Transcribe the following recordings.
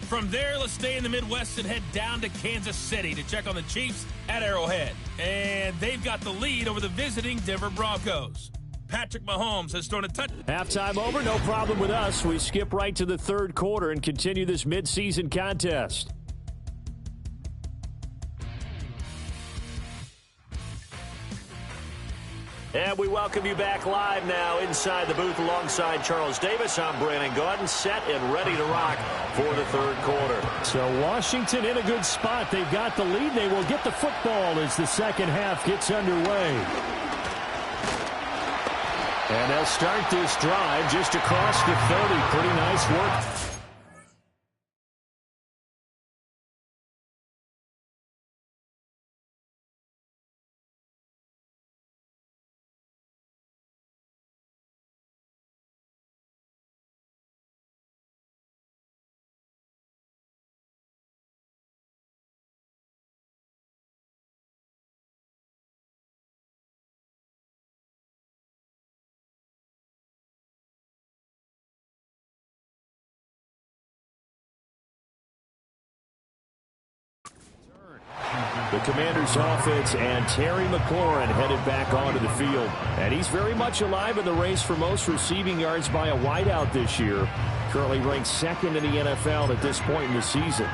From there, let's stay in the Midwest and head down to Kansas City to check on the Chiefs at Arrowhead. And they've got the lead over the visiting Denver Broncos. Patrick Mahomes has thrown a touch. Halftime over, no problem with us. We skip right to the third quarter and continue this midseason contest. And we welcome you back live now inside the booth alongside Charles Davis. I'm Brandon Gaudin, set and ready to rock for the third quarter. So Washington in a good spot. They've got the lead. They will get the football as the second half gets underway. And they'll start this drive just across the 30. Pretty nice work. The Commanders' offense and Terry McLaurin headed back onto the field. And he's very much alive in the race for most receiving yards by a wideout this year. Currently ranked second in the NFL at this point in the season.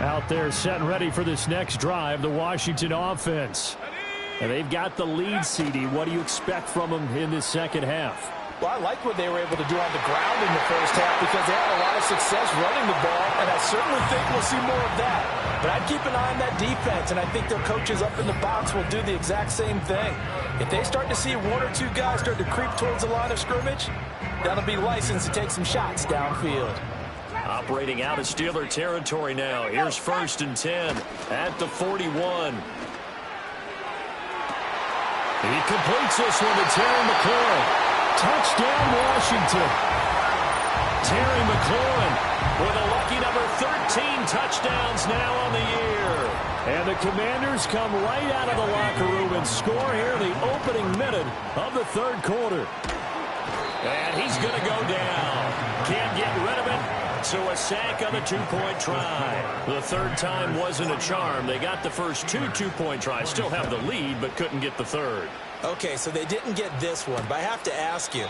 Out there set and ready for this next drive, the Washington offense. And they've got the lead, CD. What do you expect from them in this second half? Well, I like what they were able to do on the ground in the first half because they had a lot of success running the ball, and I certainly think we'll see more of that. But I'd keep an eye on that defense, and I think their coaches up in the box will do the exact same thing. If they start to see one or two guys start to creep towards the line of scrimmage, that'll be licensed to take some shots downfield. Operating out of Steeler territory now. Here's 1st and 10 at the 41. He completes this one to Terry McLaurin. Touchdown, Washington. Terry McLaurin with a lucky number 13 touchdowns now on the year. And the Commanders come right out of the locker room and score here in the opening minute of the third quarter. And he's going to go down. Can't get rid of it. So a sack on the two-point try. The third time wasn't a charm. They got the first two-point tries. Still have the lead, but couldn't get the third. Okay, so they didn't get this one, but I have to ask you,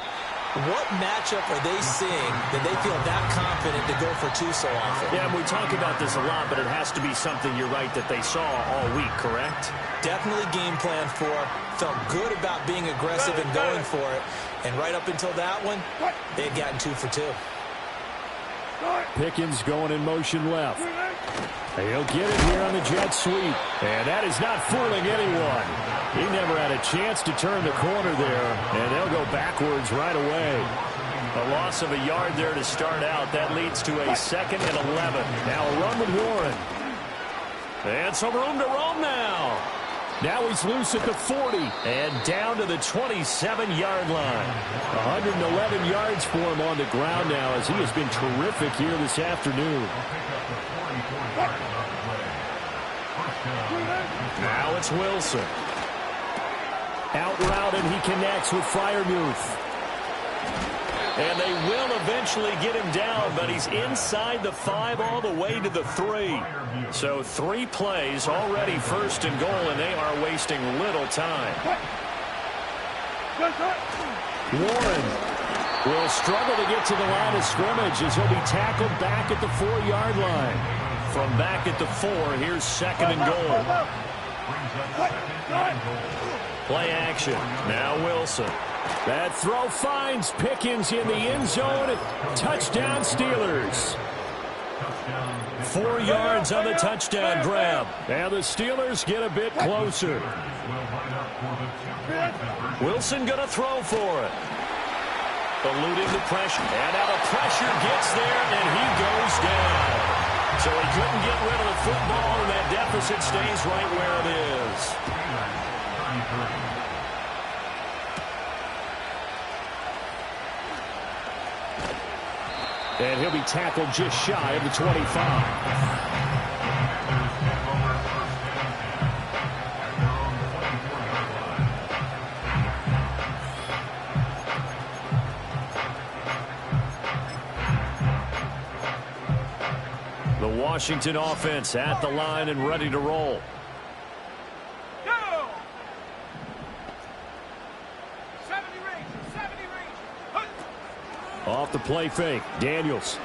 what matchup are they seeing that they feel that confident to go for two so often? Yeah, we talk about this a lot, but it has to be something, you're right, that they saw all week, correct? Definitely game plan for, felt good about being aggressive and going for it, and right up until that one, they had gotten 2 for 2. Pickens going in motion left. He'll get it here on the jet sweep. And that is not fooling anyone. He never had a chance to turn the corner there, and they'll go backwards right away. A loss of a yard there to start out. That leads to a 2nd and 11. Now a run with Warren. And some room to roam now. Now he's loose at the 40 and down to the 27-yard line. 111 yards for him on the ground now as he has been terrific here this afternoon. Now it's Wilson. Out route, and he connects with Freiermuth. And they will eventually get him down, but he's inside the 5 all the way to the 3. So 3 plays already 1st and goal, and they are wasting little time. Warren will struggle to get to the line of scrimmage as he'll be tackled back at the 4-yard line. From back at the 4, here's 2nd and goal. Play action. Now Wilson. That throw finds Pickens in the end zone. Touchdown Steelers. 4 yards on the touchdown grab. And the Steelers get a bit closer. Wilson going to throw for it. Eluding the pressure. And now the pressure gets there, and he goes down. So he couldn't get rid of the football, and that deficit stays right where it is. And he'll be tackled just shy of the 25. Washington offense at the line and ready to roll. Off the play fake, Daniels.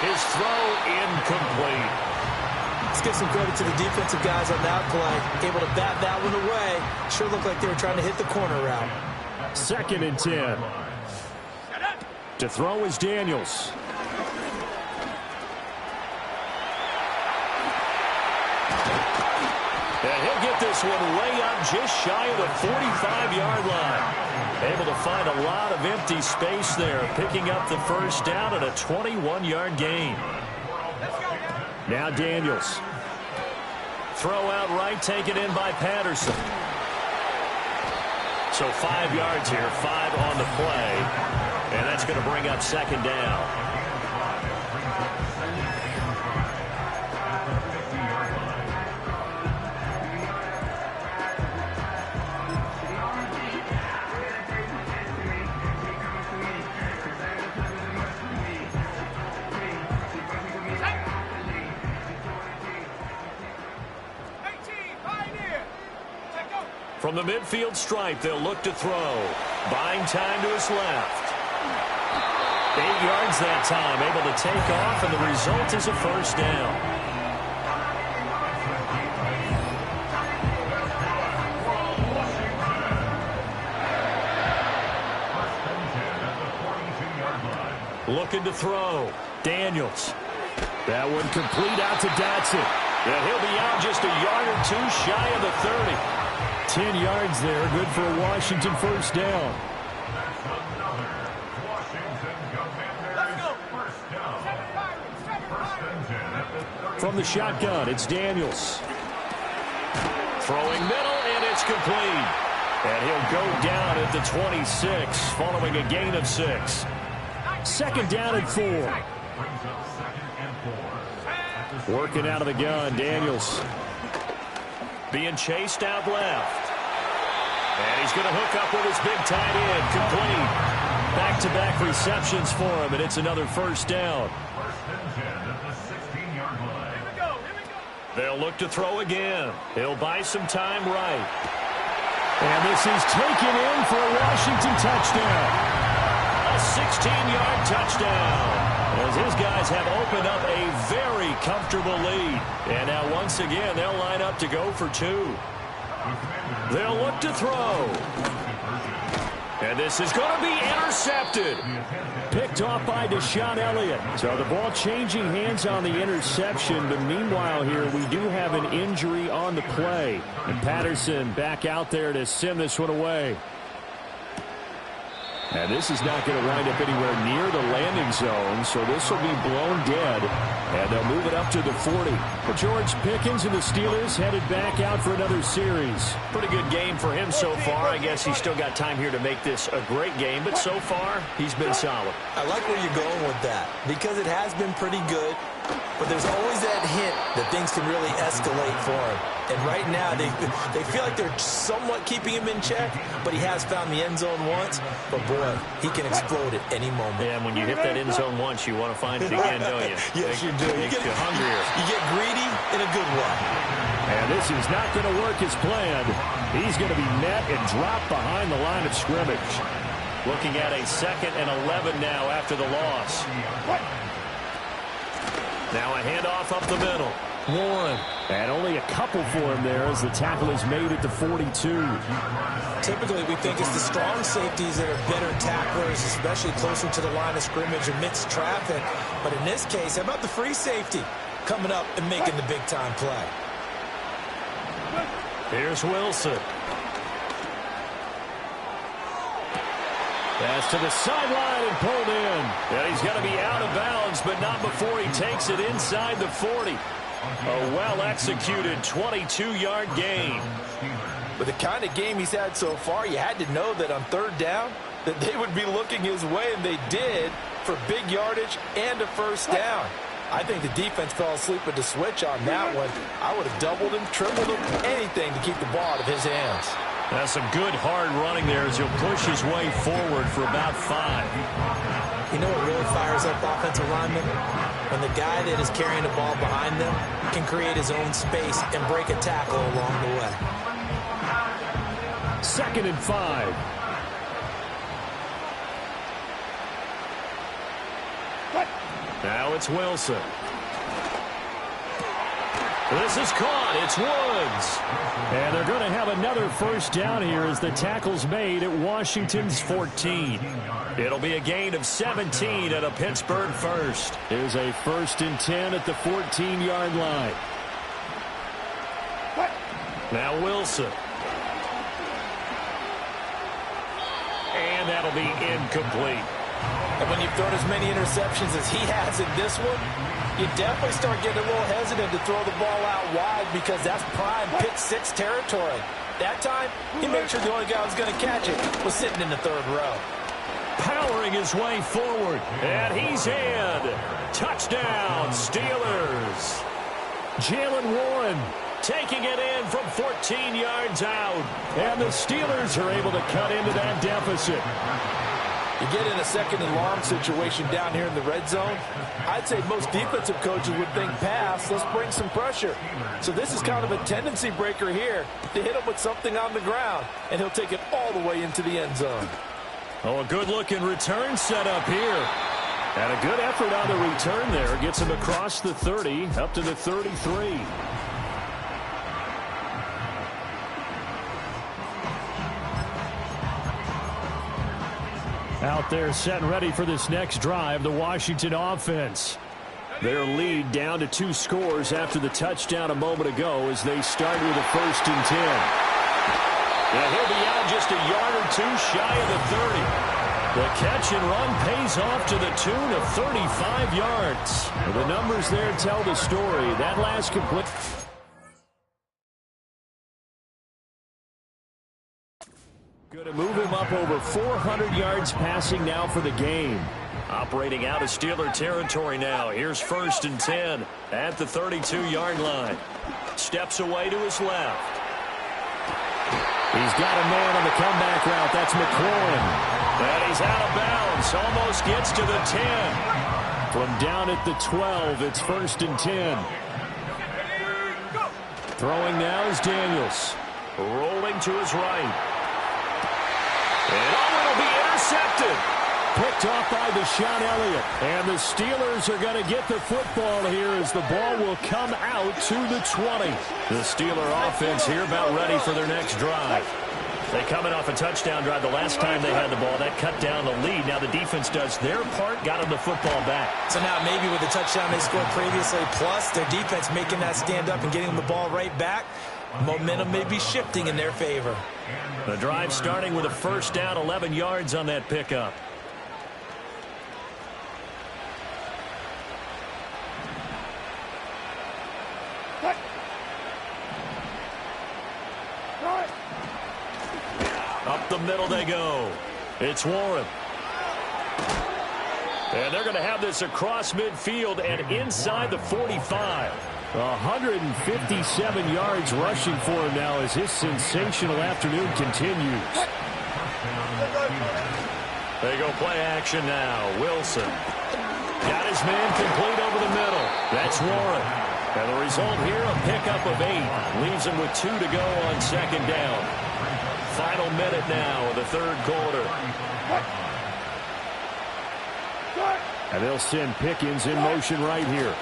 His throw incomplete. Let's give some credit to the defensive guys on that play. Able to bat that one away. Sure looked like they were trying to hit the corner route. 2nd and 10. To throw is Daniels. And he'll get this one way up just shy of the 45-yard line. Able to find a lot of empty space there, picking up the first down at a 21-yard gain. Now Daniels. Throw out right, taken in by Patterson. So 5 yards here, 5 on the play. And that's going to bring up 2nd down. From the midfield stripe, they'll look to throw. Buying time to his left. 8 yards that time, able to take off, and the result is a first down. Looking to throw. Daniels. That one complete out to Dotson. And he'll be out just a yard or two shy of the 30. 10 yards there, good for a Washington first down. From the shotgun, it's Daniels. Throwing middle, and it's complete. And he'll go down at the 26, following a gain of 6. 2nd down and 4. Working out of the gun, Daniels. Being chased out left. And he's going to hook up with his big tight end. Complete. Back-to-back receptions for him, and it's another first down. They'll look to throw again. He'll buy some time right. And this is taken in for a Washington touchdown. A 16-yard touchdown. As his guys have opened up a very comfortable lead. And now once again, they'll line up to go for 2. They'll look to throw. And this is going to be intercepted. Picked off by Deshaun Elliott. So the ball changing hands on the interception. But meanwhile here, we do have an injury on the play. And Patterson back out there to send this one away. And this is not going to wind up anywhere near the landing zone, so this will be blown dead. And they'll move it up to the 40. But George Pickens and the Steelers headed back out for another series. Pretty good game for him so far. I guess he's still got time here to make this a great game, but so far, he's been solid. I like where you're going with that, because it has been pretty good. But there's always that hint that things can really escalate for him. And right now, they feel like they're somewhat keeping him in check, but he has found the end zone once. But, boy, he can explode at any moment. Yeah, and when you hit that end zone once, you want to find it again, don't you? Yes, you do. You get hungrier. You get greedy in a good way. And this is not going to work as planned. He's going to be met and dropped behind the line of scrimmage. Looking at a 2nd and 11 now after the loss. Now a handoff up the middle. 1. And only a couple for him there as the tackle is made at the 42. Typically, we think it's the strong safeties that are better tacklers, especially closer to the line of scrimmage amidst traffic. But in this case, how about the free safety coming up and making the big-time play? Here's Wilson. Pass to the sideline and pulled in. And he's going to be out of bounds, but not before he takes it inside the 40. A well-executed 22-yard gain. With the kind of game he's had so far, you had to know that on 3rd down that they would be looking his way, and they did, for big yardage and a first down. I think the defense fell asleep with the switch on that one. I would have doubled him, tripled him, anything to keep the ball out of his hands. That's some good hard running there as he'll push his way forward for about 5. You know what really fires up offensive linemen? when the guy that is carrying the ball behind them can create his own space and break a tackle along the way. 2nd and 5. Now it's Wilson. This is caught. It's Woods. And they're going to have another first down here as the tackle's made at Washington's 14. It'll be a gain of 17 at a Pittsburgh first. Here's a 1st and 10 at the 14-yard line. Now Wilson. And that'll be incomplete. And when you've thrown as many interceptions as he has in this one, you definitely start getting a little hesitant to throw the ball out wide because that's prime pick 6 territory. That time, he made sure the only guy who was going to catch it was sitting in the 3rd row. Powering his way forward, and he's in. Touchdown, Steelers. Jaylen Warren taking it in from 14 yards out. And the Steelers are able to cut into that deficit. You get in a 2nd and long situation down here in the red zone, I'd say most defensive coaches would think pass, let's bring some pressure. So this is kind of a tendency breaker here to hit him with something on the ground, and he'll take it all the way into the end zone. Oh, a good-looking return set up here. And a good effort on the return there. Gets him across the 30, up to the 33. Out there set and ready for this next drive, the Washington offense. Their lead down to 2 scores after the touchdown a moment ago as they start with a 1st and 10. Yeah, he'll be out just a yard or 2 shy of the 30. The catch and run pays off to the tune of 35 yards. The numbers there tell the story. That last complete. Going to move him up over 400 yards passing now for the game. Operating out of Steeler territory now. Here's 1st and 10 at the 32-yard line. Steps away to his left. He's got a man on the comeback route. That's McLaurin. And he's out of bounds. Almost gets to the 10. From down at the 12, it's 1st and 10. Throwing now is Daniels. Rolling to his right. And it'll be intercepted. Picked off by Deshaun Elliott. And the Steelers are going to get the football here as the ball will come out to the 20. The Steeler offense here about ready for their next drive. They coming off a touchdown drive the last time they had the ball. That cut down the lead. Now the defense does their part, got them the football back. So now maybe with the touchdown they scored previously, plus their defense making that stand up and getting them the ball right back, momentum may be shifting in their favor. The drive starting with a 1st down, 11 yards on that pickup. Up the middle they go. It's Warren. And they're going to have this across midfield and inside the 45. 157 yards rushing for him now as his sensational afternoon continues. They go play action now. Wilson. Got his man complete over the middle. That's Warren. And the result here, a pickup of 8. Leaves him with 2 to go on 2nd down. Final minute now of the 3rd quarter. And they'll send Pickens in motion right here.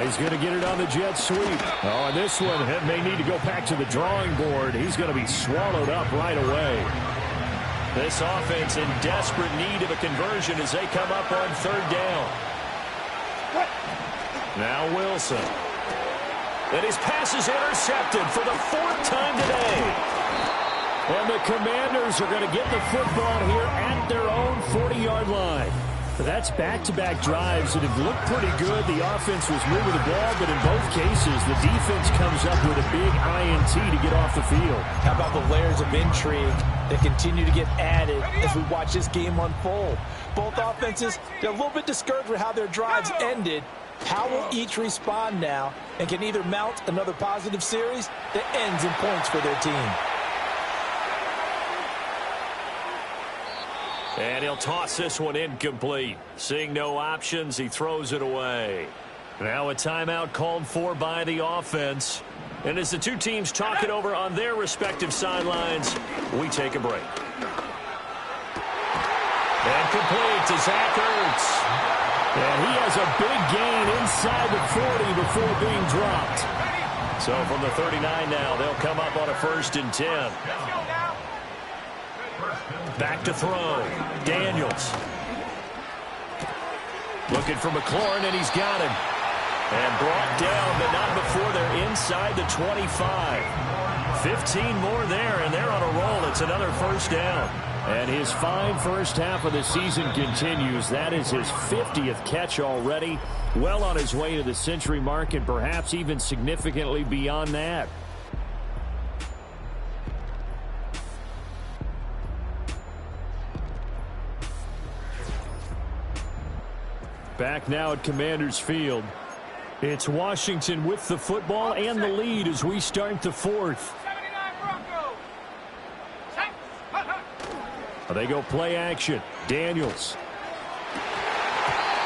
He's going to get it on the jet sweep. Oh, and this one may need to go back to the drawing board. He's going to be swallowed up right away. This offense in desperate need of a conversion as they come up on 3rd down. Now Wilson. And his pass is intercepted for the 4th time today. And the Commanders are going to get the football here at their own 40-yard line. That's back-to-back drives that have looked pretty good. The offense was moving the ball, but in both cases, the defense comes up with a big INT to get off the field. How about the layers of intrigue that continue to get added as we watch this game unfold? Both offenses, they're a little bit discouraged with how their drives ended. How will each respond now and can either mount another positive series that ends in points for their team? And he'll toss this one incomplete. Seeing no options, he throws it away. Now a timeout called for by the offense. And as the two teams talk it over on their respective sidelines, we take a break. And complete to Zach Ertz. And he has a big gain inside the 40 before being dropped. So from the 39 now, they'll come up on a 1st and 10. Back to throw. Daniels. Looking for McLaurin, and he's got him. And brought down, but not before they're inside the 25. 15 more there, and they're on a roll. It's another 1st down. And his fine first half of the season continues. That is his 50th catch already. Well on his way to the century mark, and perhaps even significantly beyond that. Back now at Commanders Field. It's Washington with the football and the lead as we start the 4th. They go play action. Daniels.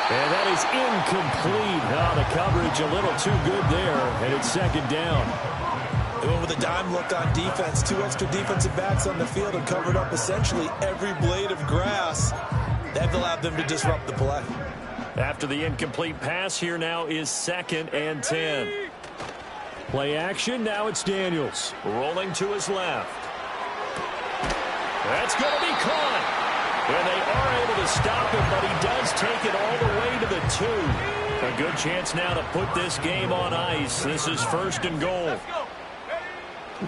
And that is incomplete. Oh, the coverage a little too good there, and it's 2nd down. They went with a dime look on defense. 2 extra defensive backs on the field and covered up essentially every blade of grass. That allowed them to disrupt the play. After the incomplete pass, here now is 2nd and 10. Play action. Now it's Daniels. Rolling to his left. That's going to be caught. And they are able to stop him, but he does take it all the way to the 2. A good chance now to put this game on ice. This is 1st and goal.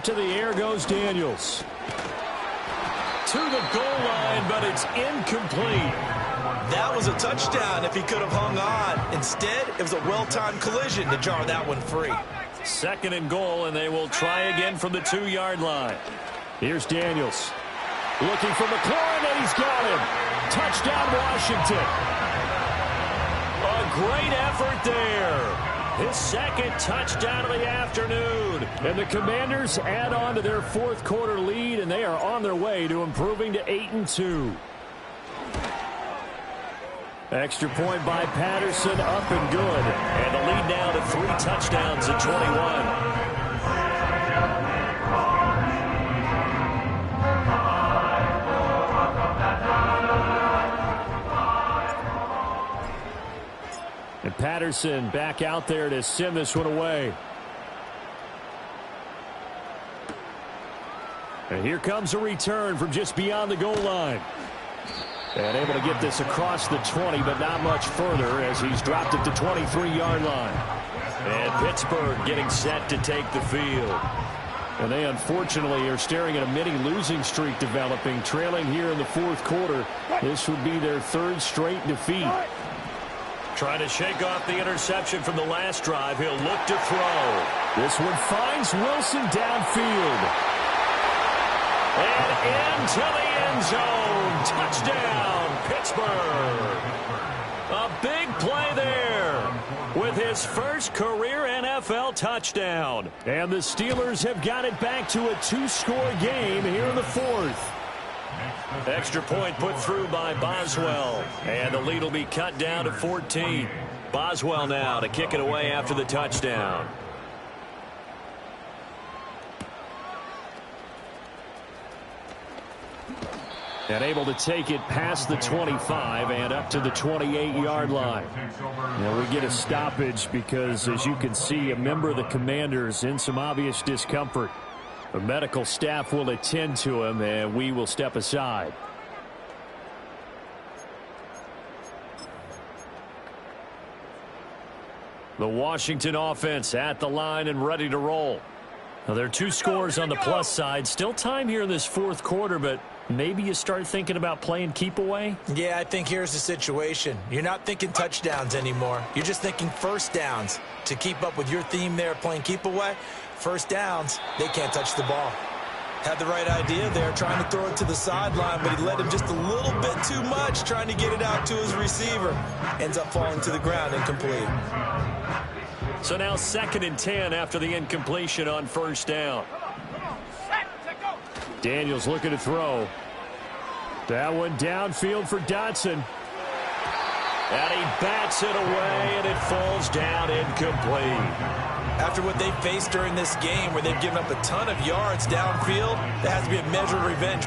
To the air goes Daniels. To the goal line, but it's incomplete. That was a touchdown if he could have hung on. Instead, it was a well-timed collision to jar that one free. 2nd and goal, and they will try again from the 2-yard line. Here's Daniels. Looking for McLaurin, and he's got him. Touchdown, Washington. A great effort there. His 2nd touchdown of the afternoon. And the Commanders add on to their 4th quarter lead, and they are on their way to improving to 8-2. Extra point by Patterson, up and good. And the lead now to 3 touchdowns at 21. And Patterson back out there to send this one away. And here comes a return from just beyond the goal line. And able to get this across the 20, but not much further as he's dropped it to 23-yard line. And Pittsburgh getting set to take the field. And they unfortunately are staring at a mini losing streak developing, trailing here in the 4th quarter. This would be their 3rd straight defeat. Trying to shake off the interception from the last drive. He'll look to throw. This one finds Wilson downfield. And into the end zone. Touchdown, Pittsburgh. A big play there with his first career NFL touchdown. And the Steelers have got it back to a 2-score game here in the 4th. Extra point put through by Boswell. And the lead will be cut down to 14. Boswell now to kick it away after the touchdown. And able to take it past the 25 and up to the 28-yard line. Now we get a stoppage because, as you can see, a member of the Commanders in some obvious discomfort. The medical staff will attend to him, and we will step aside. The Washington offense at the line and ready to roll. Now, there are 2 scores on the plus side. Still time here in this 4th quarter, but maybe you start thinking about playing keep away? Yeah, I think here's the situation. You're not thinking touchdowns anymore. You're just thinking 1st downs. To keep up with your theme there, playing keep away, 1st downs, they can't touch the ball. Had the right idea there, trying to throw it to the sideline, but he led him just a little bit too much, trying to get it out to his receiver. Ends up falling to the ground, incomplete. So now 2nd and 10 after the incompletion on 1st down. Daniels looking to throw. That one downfield for Dotson. And he bats it away, and it falls down incomplete. After what they faced during this game, where they've given up a ton of yards downfield, there has to be a measure of revenge.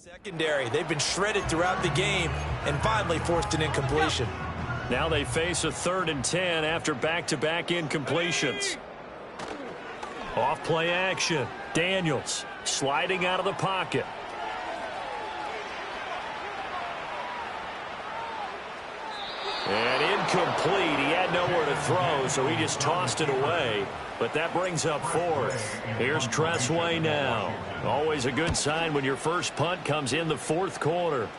Secondary, they've been shredded throughout the game and finally forced an incompletion. Now they face a 3rd and 10 after back-to-back incompletions. Off play action. Daniels sliding out of the pocket. And incomplete. He had nowhere to throw, so he just tossed it away. But that brings up 4th. Here's Tressway now. Always a good sign when your first punt comes in the 4th quarter.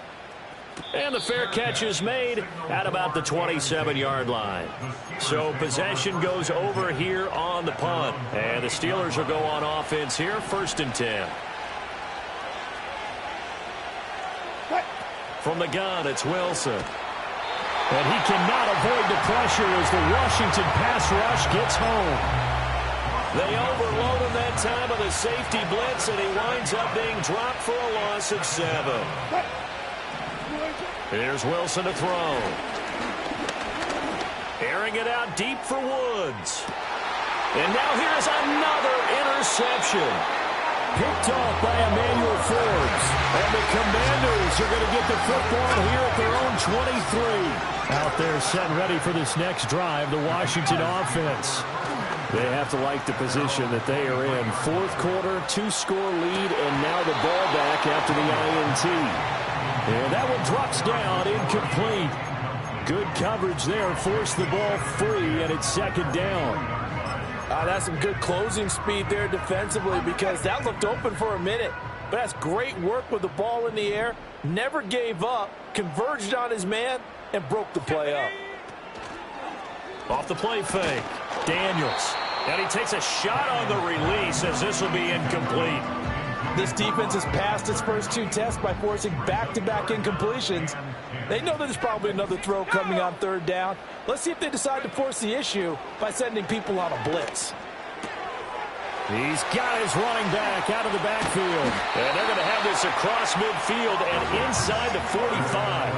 And the fair catch is made at about the 27-yard line. So possession goes over here on the punt. And the Steelers will go on offense here, 1st and 10. From the gun, it's Wilson. And he cannot avoid the pressure as the Washington pass rush gets home. They overload him that time with a safety blitz, and he winds up being dropped for a loss of 7. Here's Wilson to throw. Airing it out deep for Woods. And now here's another interception. Picked off by Emmanuel Forbes. And the Commanders are going to get the football here at their own 23. Out there set ready for this next drive, the Washington offense. They have to like the position that they are in. 4th quarter, 2-score lead, and now the ball back after the INT. And that one drops down, incomplete. Good coverage there, forced the ball free, and it's 2nd down. That's some good closing speed there defensively because that looked open for a minute. But that's great work with the ball in the air. Never gave up, converged on his man, and broke the play up. Off the play fake, Daniels. And he takes a shot on the release as this will be incomplete. This defense has passed its first 2 tests by forcing back-to-back incompletions. They know there's probably another throw coming on 3rd down. Let's see if they decide to force the issue by sending people on a blitz. He's got his running back out of the backfield. And they're going to have this across midfield and inside the 45.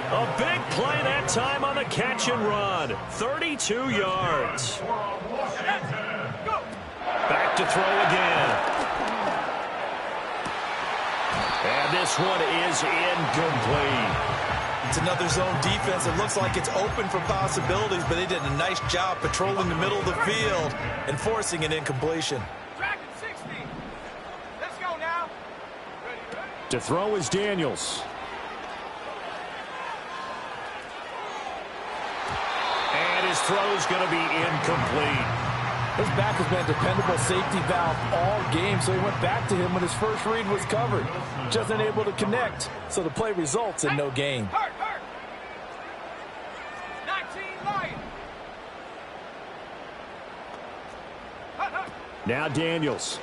A big play that time on the catch and run. 32 yards. Back to throw again. And this one is incomplete. It's another zone defense. It looks like it's open for possibilities, but they did a nice job patrolling the middle of the field and forcing an incompletion. Let's go now. Ready. To throw is Daniels. And his throw's going to be incomplete. His back has been a dependable safety valve all game, so he went back to him when his first read was covered. Just unable to connect, so the play results in no gain. Hurt. 19 Lions. Now Daniels.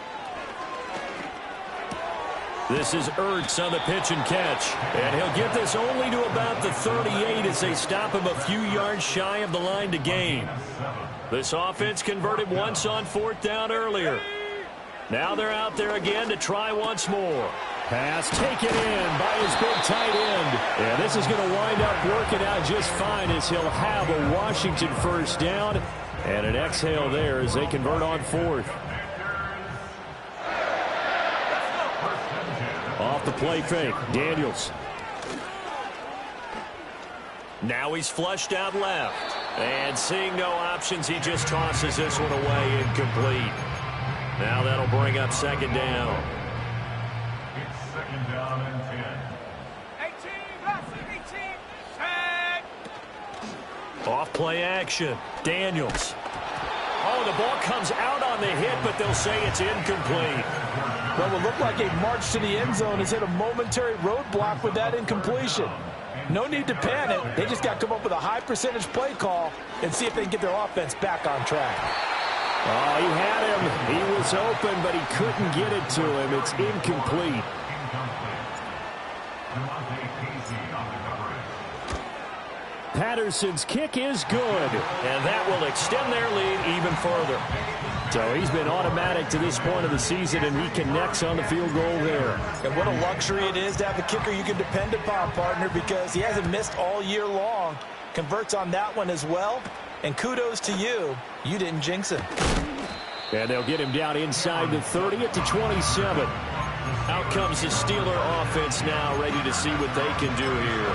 This is Ertz on the pitch and catch. And he'll get this only to about the 38 as they stop him a few yards shy of the line to gain. This offense converted once on 4th down earlier. Now they're out there again to try once more. Pass taken in by his big tight end. And this is going to wind up working out just fine as he'll have a Washington 1st down. And an exhale there as they convert on 4th. Off the play fake, Daniels. Now he's flushed out left. And seeing no options, he just tosses this one away incomplete. Now that'll bring up 2nd down. It's 2nd down and 10. 18. Off play action. Daniels. Oh, the ball comes out on the hit, but they'll say it's incomplete. What will look like a march to the end zone has hit a momentary roadblock with that incompletion. No need to panic. They just got to come up with a high percentage play call and see if they can get their offense back on track. Oh, he had him. He was open, but he couldn't get it to him. It's incomplete. Patterson's kick is good. And that will extend their lead even further. So he's been automatic to this point of the season, and he connects on the field goal there. And what a luxury it is to have a kicker you can depend upon, partner, because he hasn't missed all year long. Converts on that one as well. And kudos to you. You didn't jinx him. And they'll get him down inside the 30 at the 27. Out comes the Steeler offense now, ready to see what they can do here.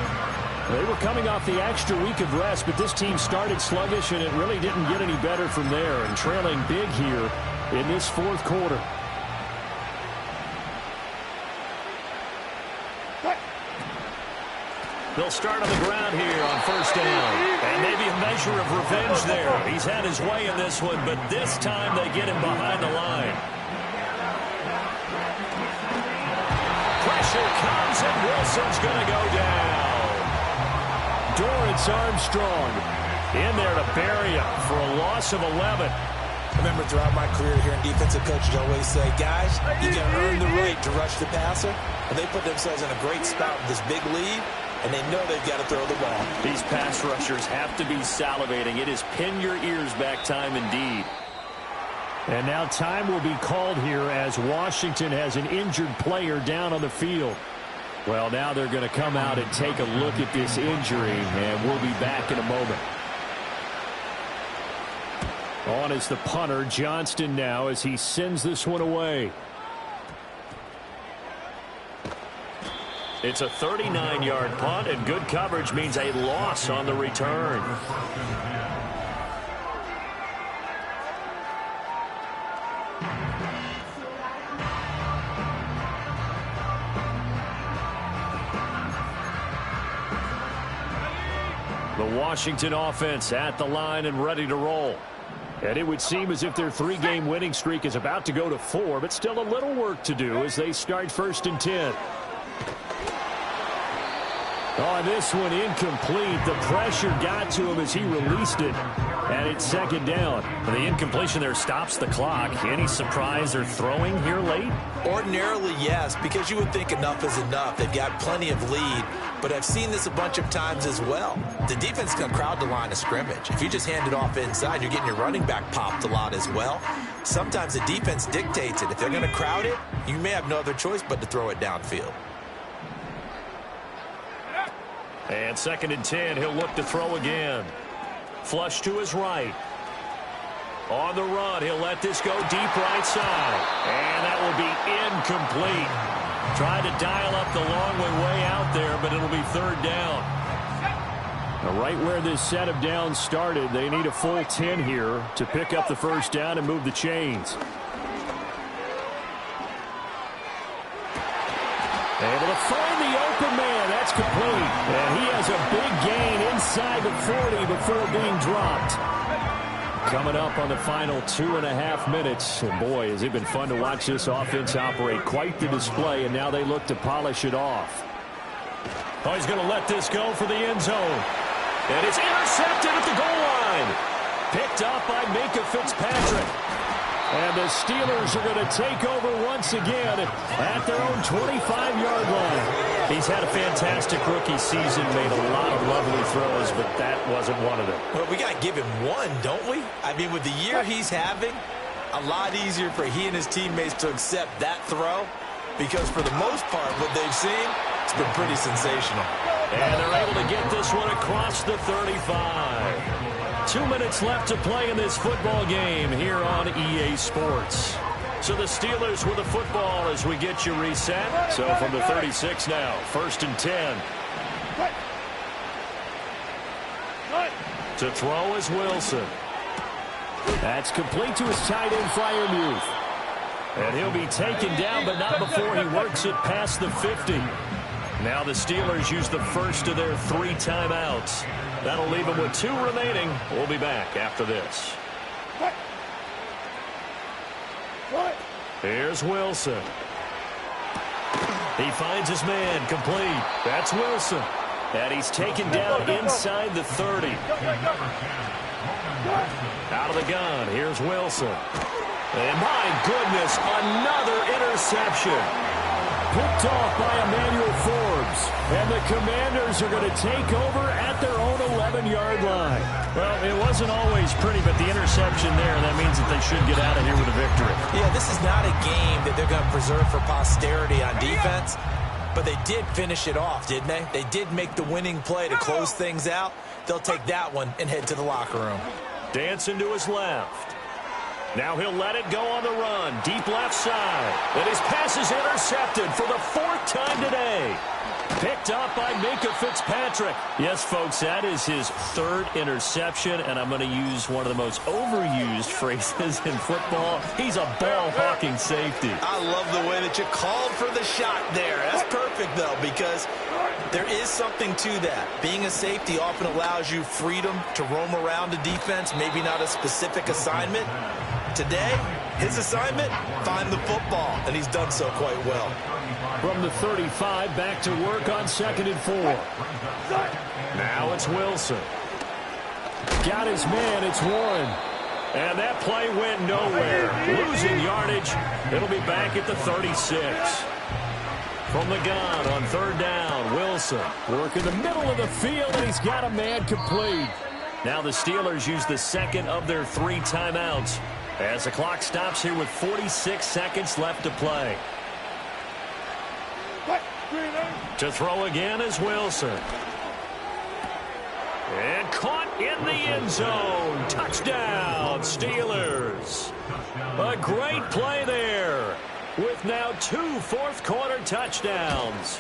They were coming off the extra week of rest, but this team started sluggish, and it really didn't get any better from there, and trailing big here in this 4th quarter. They'll start on the ground here on 1st down. And maybe a measure of revenge there. He's had his way in this one, but this time they get him behind the line. Pressure comes, and Wilson's going to go down. Dorrance Armstrong in there to bury him for a loss of 11. I remember throughout my career here in defensive coaches always say, guys, you can earn the right to rush the passer. And they put themselves in a great spot with this big lead, and they know they've got to throw the ball. These pass rushers have to be salivating. It is pin your ears back time indeed. And now time will be called here as Washington has an injured player down on the field. Well, now they're going to come out and take a look at this injury, and we'll be back in a moment. On is the punter, Johnston, now as he sends this one away. It's a 39-yard punt, and good coverage means a loss on the return. The Washington offense at the line and ready to roll. And it would seem as if their 3-game winning streak is about to go to 4, but still a little work to do as they start 1st and 10. On this one, incomplete. The pressure got to him as he released it. And it's second down. The incompletion there stops the clock. Any surprise they're throwing here late? Ordinarily, yes, because you would think enough is enough. They've got plenty of lead, but I've seen this a bunch of times as well. The defense can crowd the line of scrimmage. If you just hand it off inside, you're getting your running back popped a lot as well. Sometimes the defense dictates it. If they're going to crowd it, you may have no other choice but to throw it downfield. And 2nd and 10, he'll look to throw again. Flush to his right. On the run, he'll let this go deep right side. And that will be incomplete. Tried to dial up the long way out there, but it'll be 3rd down. Right where this set of downs started, they need a full 10 here to pick up the 1st down and move the chains. Able to find the open man. That's complete. And he has a big gain inside the 40 before being dropped. Coming up on the final 2.5 minutes. And boy, has it been fun to watch this offense operate. Quite the display, and now they look to polish it off. Oh, he's going to let this go for the end zone. And it's intercepted at the goal line. Picked up by Minkah Fitzpatrick. And the Steelers are going to take over once again at their own 25-yard line. He's had a fantastic rookie season, made a lot of lovely throws, but that wasn't one of them. Well, we got to give him one, don't we? I mean, with the year he's having, a lot easier for he and his teammates to accept that throw, because for the most part, what they've seen, it's been pretty sensational. And they're able to get this one across the 35. 2 minutes left to play in this football game here on EA Sports. So the Steelers with the football as we get you reset. So from the 36 now, 1st and 10. To throw is Wilson. That's complete to his tight end, Freiermuth. And he'll be taken down, but not before he works it past the 50. Now the Steelers use the first of their 3 timeouts. That'll leave them with 2 remaining. We'll be back after this. Here's Wilson. He finds his man, complete. That's Wilson. And he's taken down inside the 30. Out of the gun, here's Wilson. And my goodness, another interception. Picked off by Emmanuel Forbes. And the Commanders are going to take over at their own 11-yard line. Well, it wasn't always pretty, but the interception there, that means that they should get out of here with a victory. Yeah, this is not a game that they're going to preserve for posterity on defense, but they did finish it off, didn't they? They did make the winning play to close things out. They'll take that one and head to the locker room. Dancing to his left. Now he'll let it go on the run. Deep left side. And his pass is intercepted for the 4th time today. Picked up by Minkah Fitzpatrick. Yes, folks, that is his 3rd interception, and I'm going to use one of the most overused phrases in football. He's a ball-hawking safety. I love the way that you called for the shot there. That's perfect, though, because there is something to that. Being a safety often allows you freedom to roam around a defense, maybe not a specific assignment. Today, his assignment, find the football, and he's done so quite well. From the 35, back to work on 2nd and 4. Now it's Wilson. Got his man, it's Warren. And that play went nowhere. Losing yardage. It'll be back at the 36. From the gun on 3rd down, Wilson. Work in the middle of the field, and he's got a man complete. Now the Steelers use the 2nd of their 3 timeouts as the clock stops here with 46 seconds left to play. To throw again is Wilson. And caught in the end zone. Touchdown, Steelers. A great play there with now 2 fourth-quarter touchdowns.